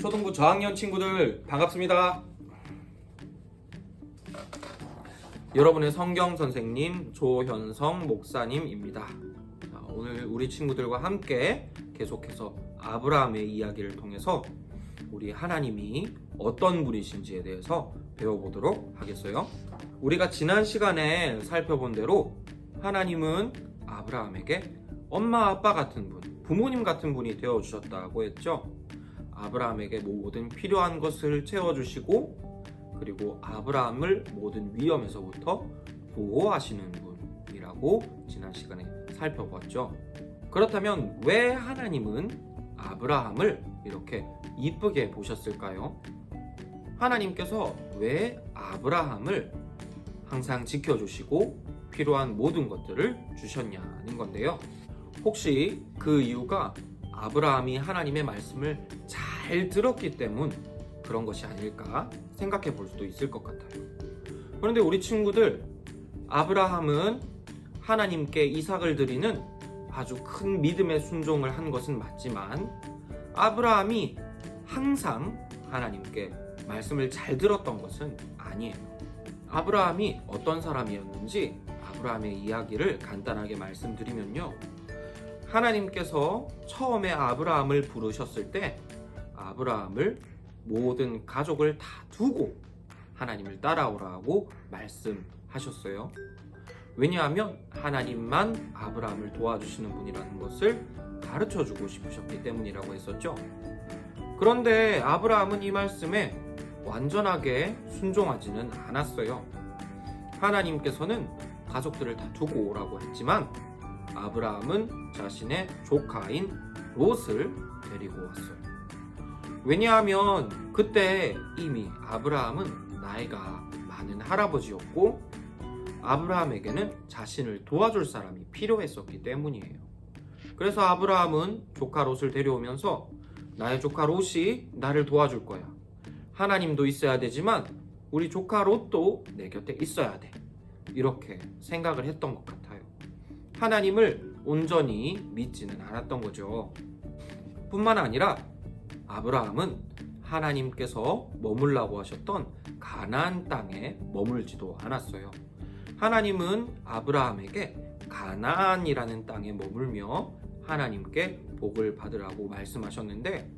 초등부 저학년 친구들 반갑습니다. 여러분의 성경 선생님 조현성 목사님입니다. 오늘 우리 친구들과 함께 계속해서 아브라함의 이야기를 통해서 우리 하나님이 어떤 분이신지에 대해서 배워보도록 하겠어요. 우리가 지난 시간에 살펴본 대로 하나님은 아브라함에게 엄마 아빠 같은 분, 부모님 같은 분이 되어주셨다고 했죠. 아브라함에게 모든 필요한 것을 채워주시고 그리고 아브라함을 모든 위험에서부터 보호하시는 분이라고 지난 시간에 살펴봤죠. 그렇다면 왜 하나님은 아브라함을 이렇게 이쁘게 보셨을까요? 하나님께서 왜 아브라함을 항상 지켜주시고 필요한 모든 것들을 주셨냐는 건데요. 혹시 그 이유가 아브라함이 하나님의 말씀을 잘 들었기 때문 그런 것이 아닐까 생각해 볼 수도 있을 것 같아요. 그런데 우리 친구들, 아브라함은 하나님께 이삭을 드리는 아주 큰 믿음의 순종을 한 것은 맞지만 아브라함이 항상 하나님께 말씀을 잘 들었던 것은 아니에요. 아브라함이 어떤 사람이었는지 아브라함의 이야기를 간단하게 말씀드리면요. 하나님께서 처음에 아브라함을 부르셨을 때 아브라함을 모든 가족을 다 두고 하나님을 따라오라고 말씀하셨어요. 왜냐하면 하나님만 아브라함을 도와주시는 분이라는 것을 가르쳐주고 싶으셨기 때문이라고 했었죠. 그런데 아브라함은 이 말씀에 완전하게 순종하지는 않았어요. 하나님께서는 가족들을 다 두고 오라고 했지만 아브라함은 자신의 조카인 롯을 데리고 왔어요. 왜냐하면 그때 이미 아브라함은 나이가 많은 할아버지였고 아브라함에게는 자신을 도와줄 사람이 필요했었기 때문이에요. 그래서 아브라함은 조카 롯을 데려오면서 나의 조카 롯이 나를 도와줄 거야. 하나님도 있어야 되지만 우리 조카 롯도 내 곁에 있어야 돼. 이렇게 생각을 했던 것 같아요. 하나님을 온전히 믿지는 않았던 거죠. 뿐만 아니라 아브라함은 하나님께서 머물라고 하셨던 가나안 땅에 머물지도 않았어요. 하나님은 아브라함에게 가나안이라는 땅에 머물며 하나님께 복을 받으라고 말씀하셨는데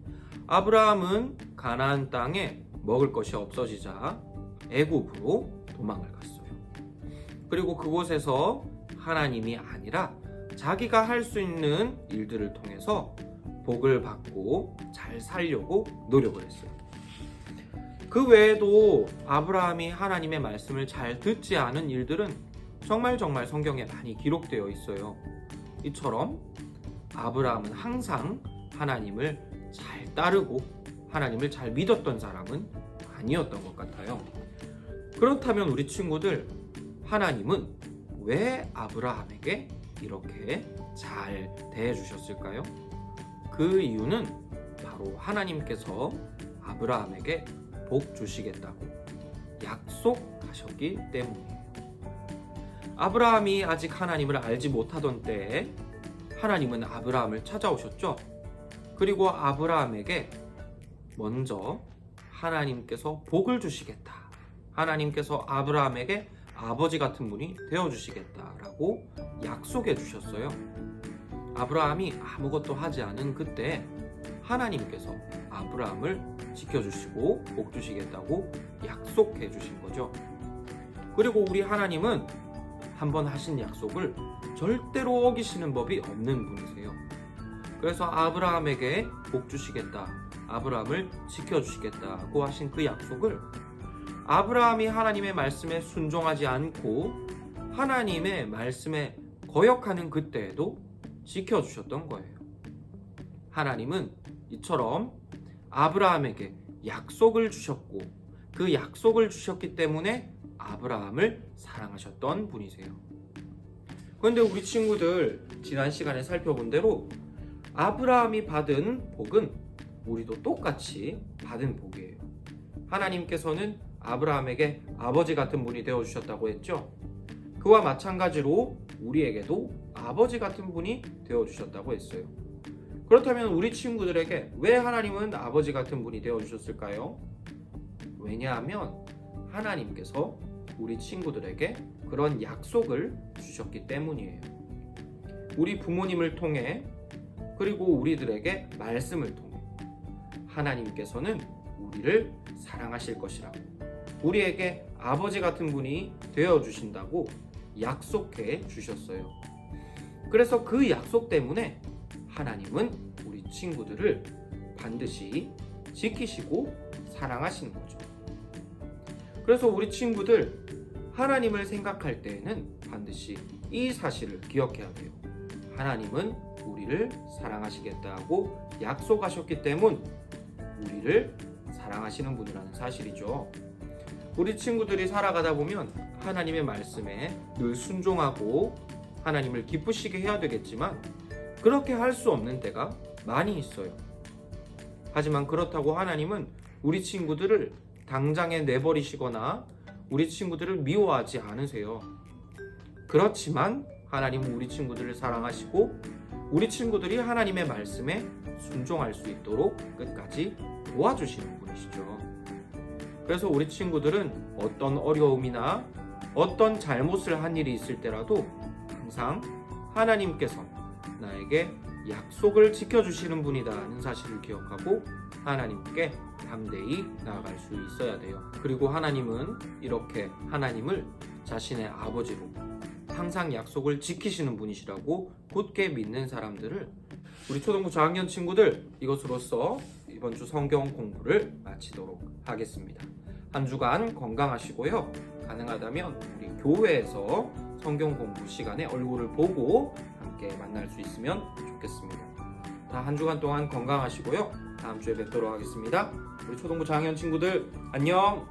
아브라함은 가나안 땅에 먹을 것이 없어지자 애굽으로 도망을 갔어요. 그리고 그곳에서 하나님이 아니라 자기가 할 수 있는 일들을 통해서 복을 받고 잘 살려고 노력을 했어요. 그 외에도 아브라함이 하나님의 말씀을 잘 듣지 않은 일들은 정말 성경에 많이 기록되어 있어요. 이처럼 아브라함은 항상 하나님을 잘 따르고 하나님을 잘 믿었던 사람은 아니었던 것 같아요. 그렇다면 우리 친구들, 하나님은 왜 아브라함에게 이렇게 잘 대해주셨을까요? 그 이유는 바로 하나님께서 아브라함에게 복 주시겠다고 약속하셨기 때문이에요. 아브라함이 아직 하나님을 알지 못하던 때에 하나님은 아브라함을 찾아오셨죠. 그리고 아브라함에게 먼저 하나님께서 복을 주시겠다. 하나님께서 아브라함에게 아버지 같은 분이 되어주시겠다라고 약속해 주셨어요. 아브라함이 아무것도 하지 않은 그때 하나님께서 아브라함을 지켜주시고 복 주시겠다고 약속해 주신 거죠. 그리고 우리 하나님은 한번 하신 약속을 절대로 어기시는 법이 없는 분이세요. 그래서 아브라함에게 복 주시겠다, 아브라함을 지켜주시겠다고 하신 그 약속을 아브라함이 하나님의 말씀에 순종하지 않고 하나님의 말씀에 거역하는 그때에도 지켜주셨던 거예요. 하나님은 이처럼 아브라함에게 약속을 주셨고 그 약속을 주셨기 때문에 아브라함을 사랑하셨던 분이세요. 그런데 우리 친구들, 지난 시간에 살펴본 대로 아브라함이 받은 복은 우리도 똑같이 받은 복이에요. 하나님께서는 아브라함에게 아버지 같은 분이 되어주셨다고 했죠. 그와 마찬가지로 우리에게도 아버지 같은 분이 되어주셨다고 했어요. 그렇다면 우리 친구들에게 왜 하나님은 아버지 같은 분이 되어주셨을까요? 왜냐하면 하나님께서 우리 친구들에게 그런 약속을 주셨기 때문이에요. 우리 부모님을 통해, 그리고 우리들에게 말씀을 통해 하나님께서는 우리를 사랑하실 것이라고, 우리에게 아버지 같은 분이 되어주신다고 약속해 주셨어요. 그래서 그 약속 때문에 하나님은 우리 친구들을 반드시 지키시고 사랑하시는 거죠. 그래서 우리 친구들, 하나님을 생각할 때에는 반드시 이 사실을 기억해야 돼요. 하나님은 우리를 사랑하시겠다고 약속하셨기 때문 우리를 사랑하시는 분이라는 사실이죠. 우리 친구들이 살아가다 보면 하나님의 말씀에 늘 순종하고 하나님을 기쁘시게 해야 되겠지만 그렇게 할 수 없는 때가 많이 있어요. 하지만 그렇다고 하나님은 우리 친구들을 당장에 내버리시거나 우리 친구들을 미워하지 않으세요. 그렇지만 하나님은 우리 친구들을 사랑하시고 우리 친구들이 하나님의 말씀에 순종할 수 있도록 끝까지 도와주시는 분이시죠. 그래서 우리 친구들은 어떤 어려움이나 어떤 잘못을 한 일이 있을 때라도 항상 하나님께서 나에게 약속을 지켜주시는 분이다는 사실을 기억하고 하나님께 담대히 나아갈 수 있어야 돼요. 그리고 하나님은 이렇게 하나님을 자신의 아버지로 항상 약속을 지키시는 분이시라고 굳게 믿는 사람들을, 우리 초등부 저학년 친구들, 이것으로써 이번 주 성경 공부를 마치도록 하겠습니다. 한 주간 건강하시고요. 가능하다면 우리 교회에서 성경 공부 시간에 얼굴을 보고 함께 만날 수 있으면 좋겠습니다. 다 한 주간 동안 건강하시고요. 다음 주에 뵙도록 하겠습니다. 우리 초등부 저학년 친구들 안녕.